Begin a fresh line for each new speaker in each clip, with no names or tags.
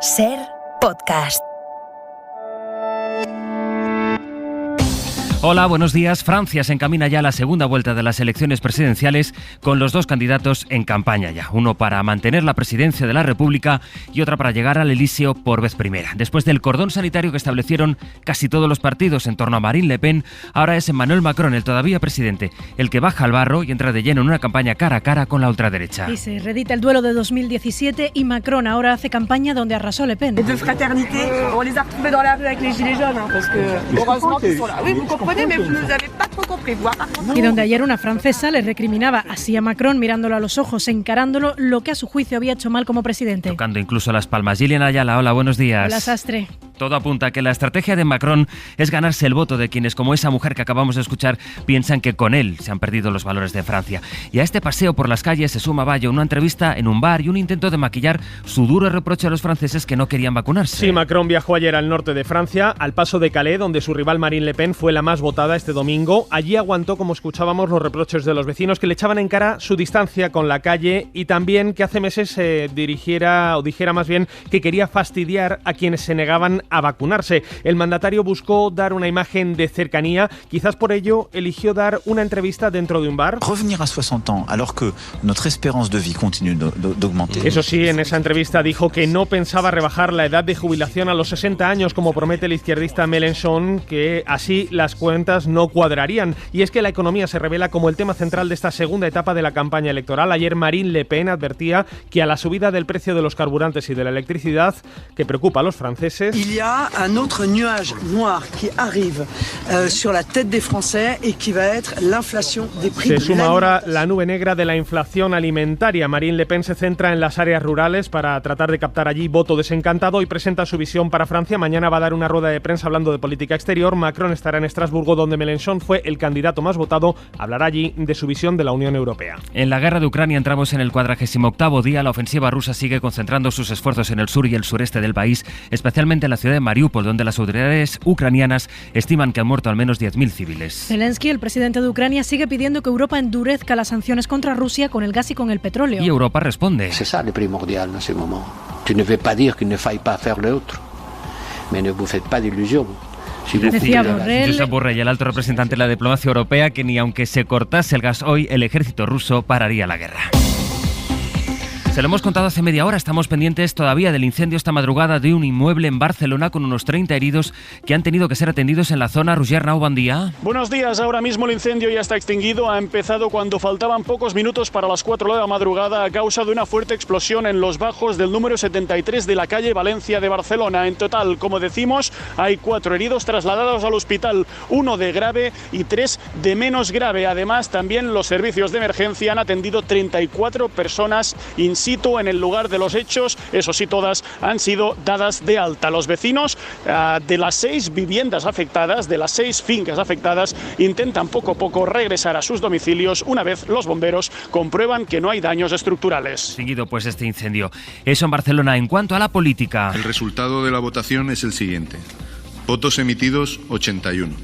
SER Podcast.
Hola, buenos días. Francia se encamina ya a la segunda vuelta de las elecciones presidenciales con los dos candidatos en campaña ya. Uno para mantener la presidencia de la República y otra para llegar al Elíseo por vez primera. Después del cordón sanitario que establecieron casi todos los partidos en torno a Marine Le Pen, ahora es Emmanuel Macron, el todavía presidente, el que baja al barro y entra de lleno en una campaña cara a cara con la ultraderecha.
Y se reedita el duelo de 2017 y Macron ahora hace campaña donde arrasó Le Pen.
De fraternité, on les a retrouvés dans la rue avec les gilets jaunes, parce que heureusement qu'ils sont là. Oui, vous comprenez, mais vous nous avez pas trop compris.
Y donde ayer una francesa le recriminaba así a Macron, mirándolo a los ojos, encarándolo, lo que a su juicio había hecho mal como presidente.
Tocando incluso las palmas. Gillian Ayala, hola, buenos días.
Hola, Sastre.
Todo apunta a que la estrategia de Macron es ganarse el voto de quienes, como esa mujer que acabamos de escuchar, piensan que con él se han perdido los valores de Francia. Y a este paseo por las calles se suma, vaya, una entrevista en un bar y un intento de maquillar su duro reproche a los franceses que no querían vacunarse.
Sí, Macron viajó ayer al norte de Francia, al paso de Calais, donde su rival Marine Le Pen fue la más votada este domingo. Allí aguantó, como escuchábamos, los reproches de los vecinos que le echaban en cara su distancia con la calle y también que hace meses dijera más bien que quería fastidiar a quienes se negaban a vacunarse. El mandatario buscó dar una imagen de cercanía, quizás por ello eligió dar una entrevista dentro de un bar.
Revenir a 60 ans alors que notre espérance de vie continue d'augmenter.
Eso sí, en esa entrevista dijo que no pensaba rebajar la edad de jubilación a los 60 años, como promete el izquierdista Mélenchon, que así las cuentas no cuadrarían. Y es que la economía se revela como el tema central de esta segunda etapa de la campaña electoral. Ayer Marine Le Pen advertía que a la subida del precio de los carburantes y de la electricidad, que preocupa a los franceses,
il y a un autre nuage noir qui arrive sur la tête des Français et qui va être l'inflation des prix.
Se suma ahora la nube negra de la inflación alimentaria. Marine Le Pen se centra en las áreas rurales para tratar de captar allí voto desencantado y presenta su visión para Francia. Mañana va a dar una rueda de prensa hablando de política exterior. Macron estará en Estrasburgo, donde Mélenchon fue el candidato más votado. Hablará allí de su visión de la Unión Europea.
En la guerra de Ucrania entramos en el 48º día. La ofensiva rusa sigue concentrando sus esfuerzos en el sur y el sureste del país, especialmente en la ciudad de Mariupol, donde las autoridades ucranianas estiman que han muerto al menos 10.000 civiles.
Zelensky, el presidente de Ucrania, sigue pidiendo que Europa endurezca las sanciones contra Rusia con el gas y con el petróleo.
Y Europa responde.
C'est ça le primordial en ce moment. Tu ne veux pas dire qu'il ne faille pas faire l'autre, mais ne vous faites pas d'illusions.
Decía Borrell.
Josep Borrell, el alto representante de la diplomacia europea, que ni aunque se cortase el gas hoy, el ejército ruso pararía la guerra. Se lo hemos contado hace media hora, estamos pendientes todavía del incendio esta madrugada de un inmueble en Barcelona con unos 30 heridos que han tenido que ser atendidos en la zona. Roger Nau, buen día.
Buenos días, ahora mismo el incendio ya está extinguido, ha empezado cuando faltaban pocos minutos para las 4 de la madrugada a causa de una fuerte explosión en los bajos del número 73 de la calle Valencia de Barcelona. En total, como decimos, hay 4 heridos trasladados al hospital, 1 de grave y 3 de menos grave. Además, también los servicios de emergencia han atendido 34 personas in situ en el lugar de los hechos. Eso sí, todas han sido dadas de alta. Los vecinos de las 6 viviendas afectadas, de las 6 fincas afectadas, intentan poco a poco regresar a sus domicilios una vez los bomberos comprueban que no hay daños estructurales.
Seguido pues este incendio. Eso en Barcelona. En cuanto a la política,
el resultado de la votación es el siguiente: votos emitidos 81,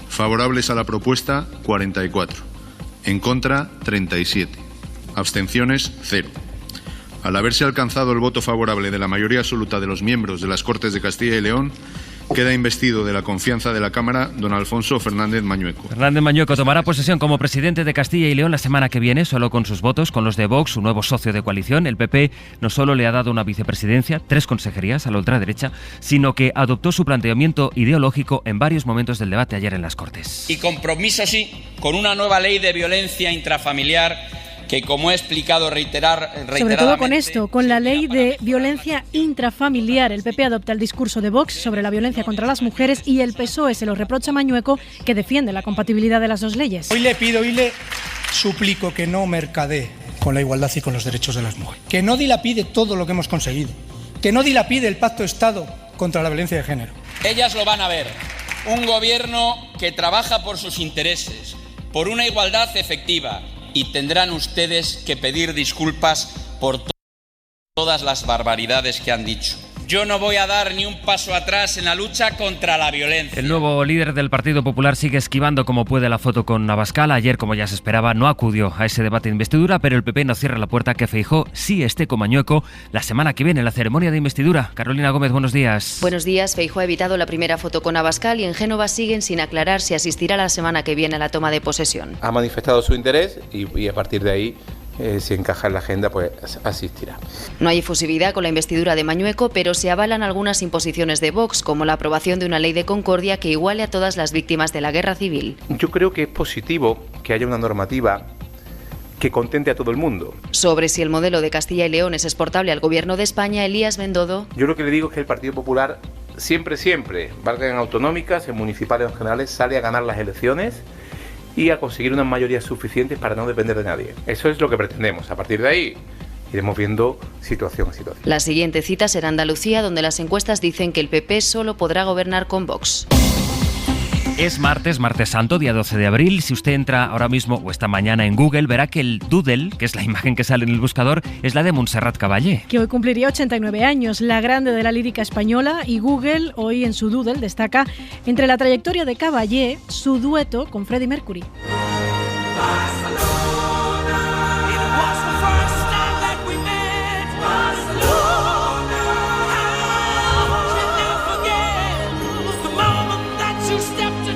favorables a la propuesta 44, en contra 37, abstenciones 0. Al haberse alcanzado el voto favorable de la mayoría absoluta de los miembros de las Cortes de Castilla y León, queda investido de la confianza de la Cámara don Alfonso Fernández Mañueco.
Fernández Mañueco tomará posesión como presidente de Castilla y León la semana que viene, solo con sus votos, con los de Vox, su nuevo socio de coalición. El PP no solo le ha dado una vicepresidencia, 3 consejerías a la ultraderecha, sino que adoptó su planteamiento ideológico en varios momentos del debate ayer en las Cortes.
Y compromiso, sí, con una nueva ley de violencia intrafamiliar que, como he explicado reiteradamente...
Sobre todo con esto, con la ley de violencia intrafamiliar. El PP adopta el discurso de Vox sobre la violencia contra las mujeres y el PSOE se lo reprocha a Mañueco, que defiende la compatibilidad de las dos leyes.
Hoy le suplico que no mercadee con la igualdad y con los derechos de las mujeres. Que no dilapide todo lo que hemos conseguido. Que no dilapide el Pacto de Estado contra la violencia de género.
Ellas lo van a ver. Un gobierno que trabaja por sus intereses, por una igualdad efectiva, y tendrán ustedes que pedir disculpas por todas las barbaridades que han dicho. Yo no voy a dar ni un paso atrás en la lucha contra la violencia.
El nuevo líder del Partido Popular sigue esquivando como puede la foto con Abascal. Ayer, como ya se esperaba, no acudió a ese debate de investidura, pero el PP no cierra la puerta que Feijóo sí esté con Mañueco la semana que viene en la ceremonia de investidura. Carolina Gómez, buenos días.
Buenos días. Feijóo ha evitado la primera foto con Abascal y en Génova siguen sin aclarar si asistirá la semana que viene a la toma de posesión.
Ha manifestado su interés y a partir de ahí, si encaja en la agenda, pues asistirá.
No hay efusividad con la investidura de Mañueco, pero se avalan algunas imposiciones de Vox, como la aprobación de una ley de concordia que iguale a todas las víctimas de la guerra civil.
Yo creo que es positivo que haya una normativa que contente a todo el mundo.
Sobre si el modelo de Castilla y León es exportable al Gobierno de España, Elías Bendodo.
Yo lo que le digo es que el Partido Popular siempre, valga en autonómicas, en municipales o en generales, sale a ganar las elecciones y a conseguir unas mayorías suficientes para no depender de nadie. Eso es lo que pretendemos. A partir de ahí iremos viendo situación a situación.
La siguiente cita será Andalucía, donde las encuestas dicen que el PP solo podrá gobernar con Vox.
Es martes santo, día 12 de abril. Si usted entra ahora mismo o esta mañana en Google, verá que el doodle, que es la imagen que sale en el buscador, es la de Montserrat Caballé.
Que hoy cumpliría 89 años, la grande de la lírica española, y Google hoy en su doodle destaca entre la trayectoria de Caballé su dueto con Freddie Mercury.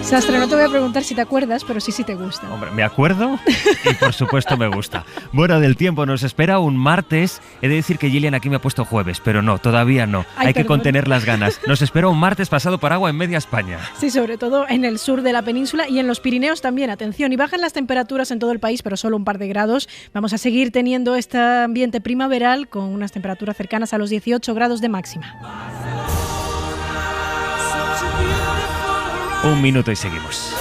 Sastre, no te voy a preguntar si te acuerdas, pero sí te gusta.
Hombre, me acuerdo y por supuesto me gusta. Bueno, del tiempo nos espera un martes. He de decir que Gillian aquí me ha puesto jueves, pero no, todavía no. Hay que contener las ganas. Nos espera un martes pasado por agua en media España.
Sí, sobre todo en el sur de la península y en los Pirineos también. Atención, y bajan las temperaturas en todo el país, pero solo un par de grados. Vamos a seguir teniendo este ambiente primaveral con unas temperaturas cercanas a los 18 grados de máxima.
Un minuto y seguimos.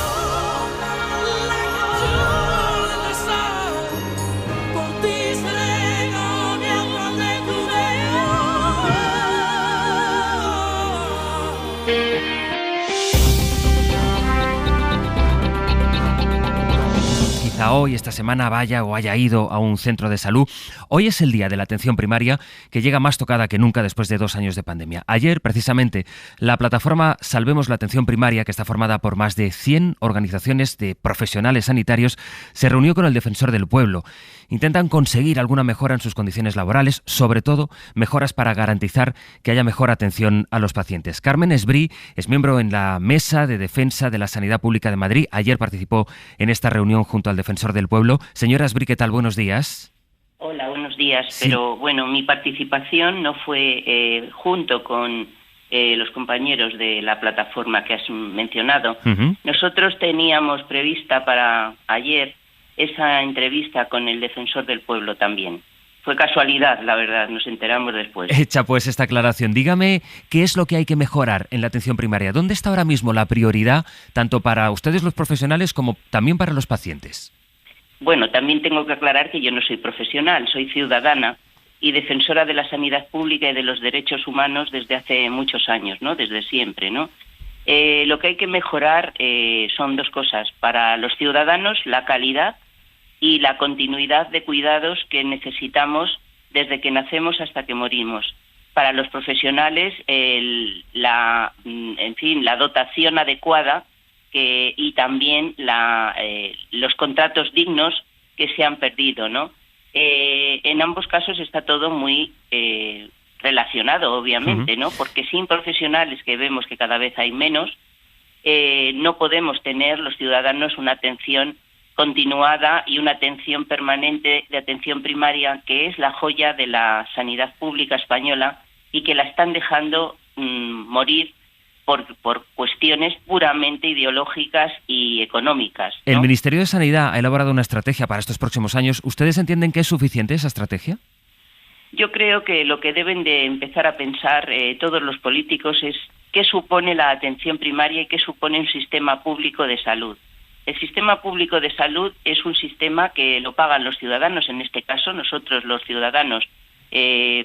Hoy, esta semana, vaya o haya ido a un centro de salud. Hoy es el día de la atención primaria, que llega más tocada que nunca después de 2 años de pandemia. Ayer, precisamente, la plataforma Salvemos la Atención Primaria, que está formada por más de 100 organizaciones de profesionales sanitarios, se reunió con el Defensor del Pueblo. Intentan conseguir alguna mejora en sus condiciones laborales, sobre todo mejoras para garantizar que haya mejor atención a los pacientes. Carmen Esbrí es miembro en la Mesa de Defensa de la Sanidad Pública de Madrid. Ayer participó en esta reunión junto al Defensor del Pueblo. Señora Esbrí, ¿qué tal? Buenos días.
Hola, buenos días.
Sí.
Pero bueno, mi participación no fue junto con los compañeros de la plataforma que has mencionado.
Uh-huh.
Nosotros teníamos prevista para ayer esa entrevista con el Defensor del Pueblo también. Fue casualidad, la verdad, nos enteramos después.
Hecha pues esta aclaración, dígame qué es lo que hay que mejorar en la atención primaria. ¿Dónde está ahora mismo la prioridad, tanto para ustedes los profesionales como también para los pacientes?
Bueno, también tengo que aclarar que yo no soy profesional, soy ciudadana y defensora de la sanidad pública y de los derechos humanos desde hace muchos años, ¿no? Desde siempre, ¿no? Lo que hay que mejorar son 2 cosas. Para los ciudadanos, la calidad y la continuidad de cuidados que necesitamos desde que nacemos hasta que morimos. Para los profesionales, la dotación adecuada y también los contratos dignos que se han perdido, ¿no? En ambos casos está todo muy relacionado, obviamente, ¿no? Porque sin profesionales, que vemos que cada vez hay menos, no podemos tener los ciudadanos una atención continuada y una atención permanente de atención primaria, que es la joya de la sanidad pública española y que la están dejando morir por cuestiones puramente ideológicas y económicas, ¿no?
El Ministerio de Sanidad ha elaborado una estrategia para estos próximos años. ¿Ustedes entienden que es suficiente esa estrategia?
Yo creo que lo que deben de empezar a pensar todos los políticos es qué supone la atención primaria y qué supone un sistema público de salud. El sistema público de salud es un sistema que lo pagan los ciudadanos. En este caso, nosotros los ciudadanos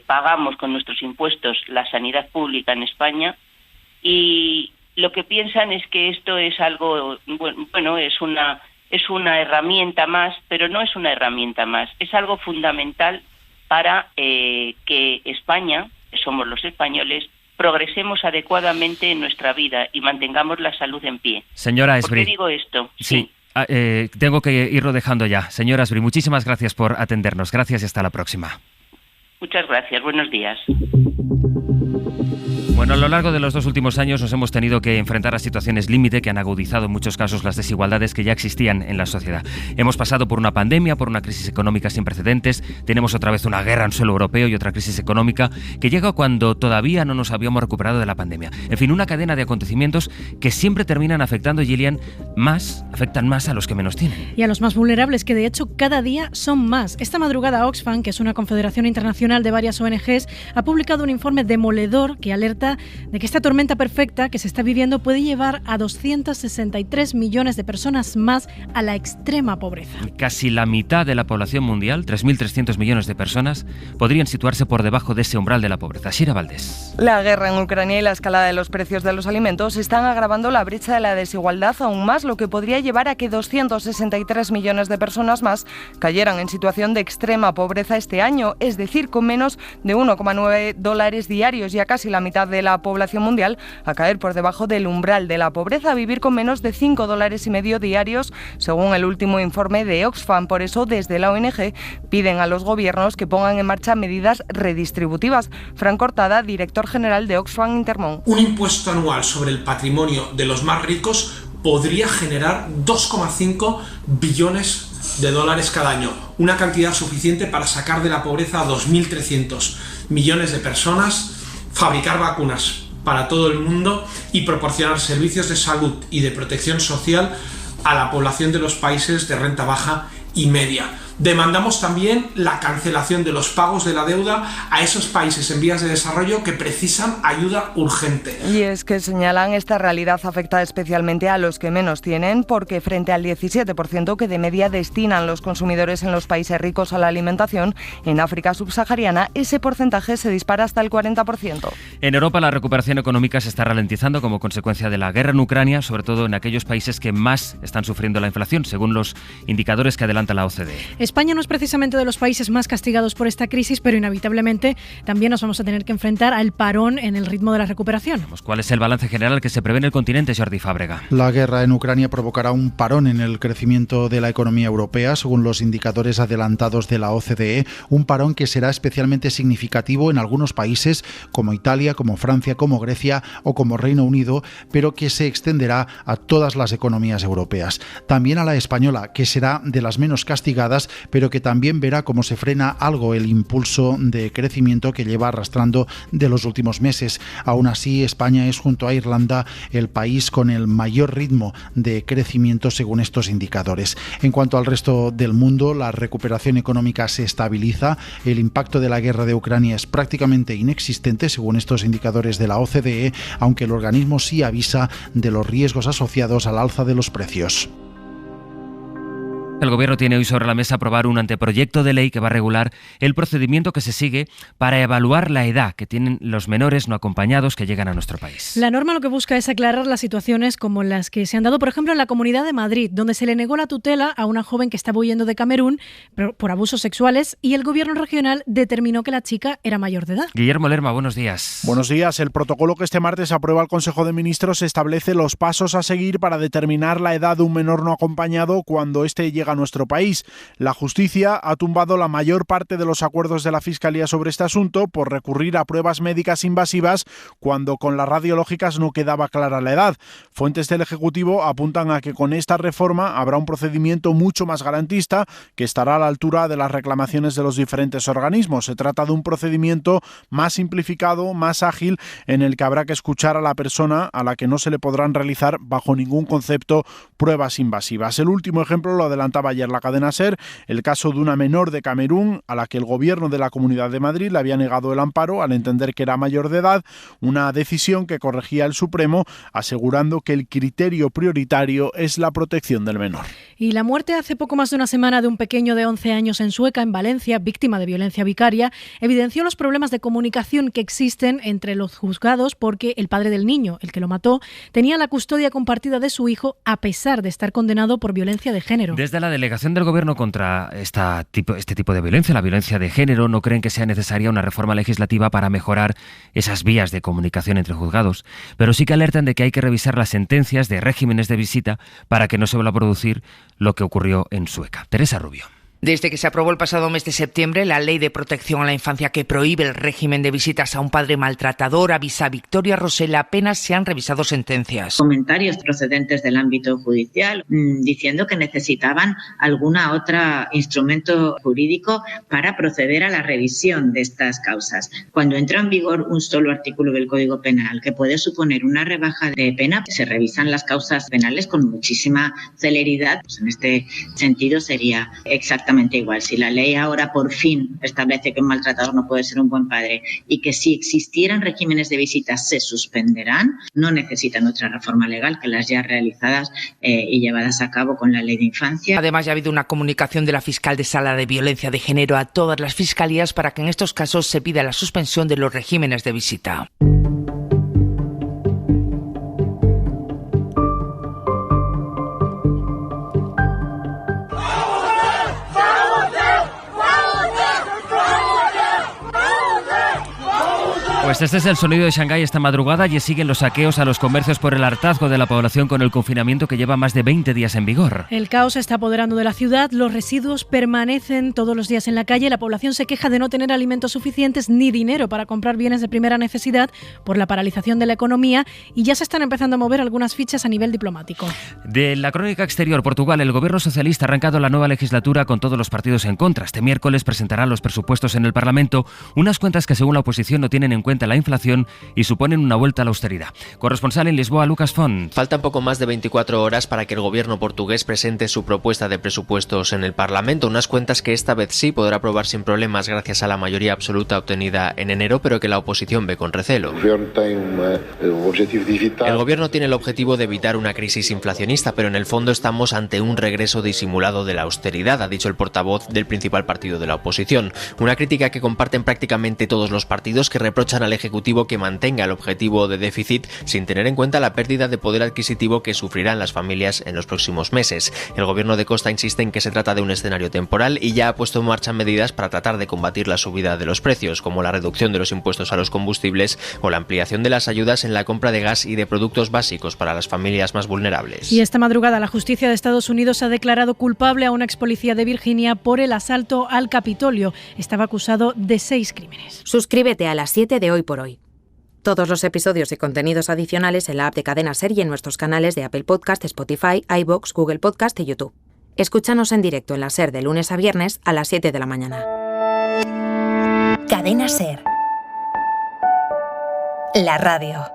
pagamos con nuestros impuestos la sanidad pública en España, y lo que piensan es que esto es algo, bueno, es una herramienta más, pero no es una herramienta más, es algo fundamental para que España que somos los españoles, progresemos adecuadamente en nuestra vida y mantengamos la salud en pie.
Señora Esbrí.
¿Por qué digo esto?
Sí. Tengo que irlo dejando ya. Señora Esbrí, muchísimas gracias por atendernos. Gracias y hasta la próxima.
Muchas gracias. Buenos días.
Bueno, a lo largo de los 2 últimos años nos hemos tenido que enfrentar a situaciones límite que han agudizado en muchos casos las desigualdades que ya existían en la sociedad. Hemos pasado por una pandemia, por una crisis económica sin precedentes, tenemos otra vez una guerra en suelo europeo y otra crisis económica que llega cuando todavía no nos habíamos recuperado de la pandemia. En fin, una cadena de acontecimientos que siempre terminan afectando, Gillian, afectan más a los que menos tienen.
Y a los más vulnerables, que de hecho cada día son más. Esta madrugada Oxfam, que es una confederación internacional de varias ONGs, ha publicado un informe demoledor que alerta de que esta tormenta perfecta que se está viviendo puede llevar a 263 millones de personas más a la extrema pobreza.
Casi la mitad de la población mundial, 3.300 millones de personas, podrían situarse por debajo de ese umbral de la pobreza. Shira Valdés.
La guerra en Ucrania y la escalada de los precios de los alimentos están agravando la brecha de la desigualdad aún más, lo que podría llevar a que 263 millones de personas más cayeran en situación de extrema pobreza este año, es decir, con menos de $1,9 diarios, ya casi la mitad de la población mundial a caer por debajo del umbral de la pobreza, a vivir con menos de $5,50 diarios, según el último informe de Oxfam. Por eso, desde la ONG piden a los gobiernos que pongan en marcha medidas redistributivas. Fran Cortada, director general de Oxfam Intermón.
Un impuesto anual sobre el patrimonio de los más ricos podría generar 2,5 billones de dólares cada año, una cantidad suficiente para sacar de la pobreza a 2.300 millones de personas, fabricar vacunas para todo el mundo y proporcionar servicios de salud y de protección social a la población de los países de renta baja y media. Demandamos también la cancelación de los pagos de la deuda a esos países en vías de desarrollo que precisan ayuda urgente.
Y es que señalan, esta realidad afecta especialmente a los que menos tienen, porque frente al 17% que de media destinan los consumidores en los países ricos a la alimentación, en África subsahariana ese porcentaje se dispara hasta el 40%.
En Europa la recuperación económica se está ralentizando como consecuencia de la guerra en Ucrania, sobre todo en aquellos países que más están sufriendo la inflación, según los indicadores que adelanta la OCDE.
España no es precisamente de los países más castigados por esta crisis, pero inevitablemente también nos vamos a tener que enfrentar al parón en el ritmo de la recuperación.
¿Cuál es el balance general que se prevé en el continente, Jordi Fábrega?
La guerra en Ucrania provocará un parón en el crecimiento de la economía europea, según los indicadores adelantados de la OCDE, un parón que será especialmente significativo en algunos países como Italia, como Francia, como Grecia o como Reino Unido, pero que se extenderá a todas las economías europeas. También a la española, que será de las menos castigadas, pero que también verá cómo se frena algo el impulso de crecimiento que lleva arrastrando de los últimos meses. Aún así, España es, junto a Irlanda, el país con el mayor ritmo de crecimiento según estos indicadores. En cuanto al resto del mundo, la recuperación económica se estabiliza. El impacto de la guerra de Ucrania es prácticamente inexistente según estos indicadores de la OCDE, aunque el organismo sí avisa de los riesgos asociados al alza de los precios.
El Gobierno tiene hoy sobre la mesa aprobar un anteproyecto de ley que va a regular el procedimiento que se sigue para evaluar la edad que tienen los menores no acompañados que llegan a nuestro país.
La norma lo que busca es aclarar las situaciones como las que se han dado, por ejemplo, en la Comunidad de Madrid, donde se le negó la tutela a una joven que estaba huyendo de Camerún por abusos sexuales y el Gobierno regional determinó que la chica era mayor de edad.
Guillermo Lerma, buenos días.
Buenos días. El protocolo que este martes aprueba el Consejo de Ministros establece los pasos a seguir para determinar la edad de un menor no acompañado cuando éste llega a nuestro país. La justicia ha tumbado la mayor parte de los acuerdos de la Fiscalía sobre este asunto por recurrir a pruebas médicas invasivas cuando con las radiológicas no quedaba clara la edad. Fuentes del Ejecutivo apuntan a que con esta reforma habrá un procedimiento mucho más garantista que estará a la altura de las reclamaciones de los diferentes organismos. Se trata de un procedimiento más simplificado, más ágil, en el que habrá que escuchar a la persona a la que no se le podrán realizar bajo ningún concepto pruebas invasivas. El último ejemplo lo adelantaba ayer la cadena SER, el caso de una menor de Camerún a la que el Gobierno de la Comunidad de Madrid le había negado el amparo al entender que era mayor de edad, una decisión que corregía el Supremo asegurando que el criterio prioritario es la protección del menor.
Y la muerte hace poco más de una semana de un pequeño de 11 años en Sueca, en Valencia, víctima de violencia vicaria, evidenció los problemas de comunicación que existen entre los juzgados porque el padre del niño, el que lo mató, tenía la custodia compartida de su hijo a pesar de estar condenado por violencia de género.
Desde la la delegación del Gobierno contra este tipo de violencia, la violencia de género, no creen que sea necesaria una reforma legislativa para mejorar esas vías de comunicación entre juzgados, pero sí que alertan de que hay que revisar las sentencias de regímenes de visita para que no se vuelva a producir lo que ocurrió en Sueca. Teresa Rubio.
Desde que se aprobó el pasado mes de septiembre la Ley de Protección a la Infancia que prohíbe el régimen de visitas a un padre maltratador, avisa Victoria Rosell, apenas se han revisado sentencias.
Comentarios procedentes del ámbito judicial diciendo que necesitaban alguna otra instrumento jurídico para proceder a la revisión de estas causas. Cuando entra en vigor un solo artículo del Código Penal que puede suponer una rebaja de pena, se revisan las causas penales con muchísima celeridad. Pues en este sentido sería exactamente igual. Si la ley ahora por fin establece que un maltratador no puede ser un buen padre y que si existieran regímenes de visitas se suspenderán, no necesitan otra reforma legal que las ya realizadas y llevadas a cabo con la Ley de Infancia.
Además, ya ha habido una comunicación de la fiscal de Sala de Violencia de Género a todas las fiscalías para que en estos casos se pida la suspensión de los regímenes de visita.
Pues este es el sonido de Shanghái esta madrugada y siguen los saqueos a los comercios por el hartazgo de la población con el confinamiento que lleva más de 20 días en vigor.
El caos se está apoderando de la ciudad, los residuos permanecen todos los días en la calle, la población se queja de no tener alimentos suficientes ni dinero para comprar bienes de primera necesidad por la paralización de la economía y ya se están empezando a mover algunas fichas a nivel diplomático.
De la crónica exterior, Portugal, el gobierno socialista ha arrancado la nueva legislatura con todos los partidos en contra. Este miércoles presentará los presupuestos en el Parlamento, unas cuentas que según la oposición no tienen en cuenta la inflación y suponen una vuelta a la austeridad. Corresponsal en Lisboa, Lucas Font.
Faltan poco más de 24 horas para que el gobierno portugués presente su propuesta de presupuestos en el Parlamento, unas cuentas que esta vez sí podrá aprobar sin problemas gracias a la mayoría absoluta obtenida en enero, pero que la oposición ve con recelo. El gobierno tiene el objetivo de evitar una crisis inflacionista, pero en el fondo estamos ante un regreso disimulado de la austeridad, ha dicho el portavoz del principal partido de la oposición. Una crítica que comparten prácticamente todos los partidos, que reprochan al Ejecutivo que mantenga el objetivo de déficit sin tener en cuenta la pérdida de poder adquisitivo que sufrirán las familias en los próximos meses. El gobierno de Costa insiste en que se trata de un escenario temporal y ya ha puesto en marcha medidas para tratar de combatir la subida de los precios, como la reducción de los impuestos a los combustibles o la ampliación de las ayudas en la compra de gas y de productos básicos para las familias más vulnerables.
Y esta madrugada la justicia de Estados Unidos ha declarado culpable a un ex policía de Virginia por el asalto al Capitolio. Estaba acusado de 6 crímenes.
Suscríbete a las 7 de Hoy por Hoy. Todos los episodios y contenidos adicionales en la app de Cadena SER y en nuestros canales de Apple Podcast, Spotify, iVoox, Google Podcast y YouTube. Escúchanos en directo en la SER de lunes a viernes a las 7 de la mañana.
Cadena SER. La radio.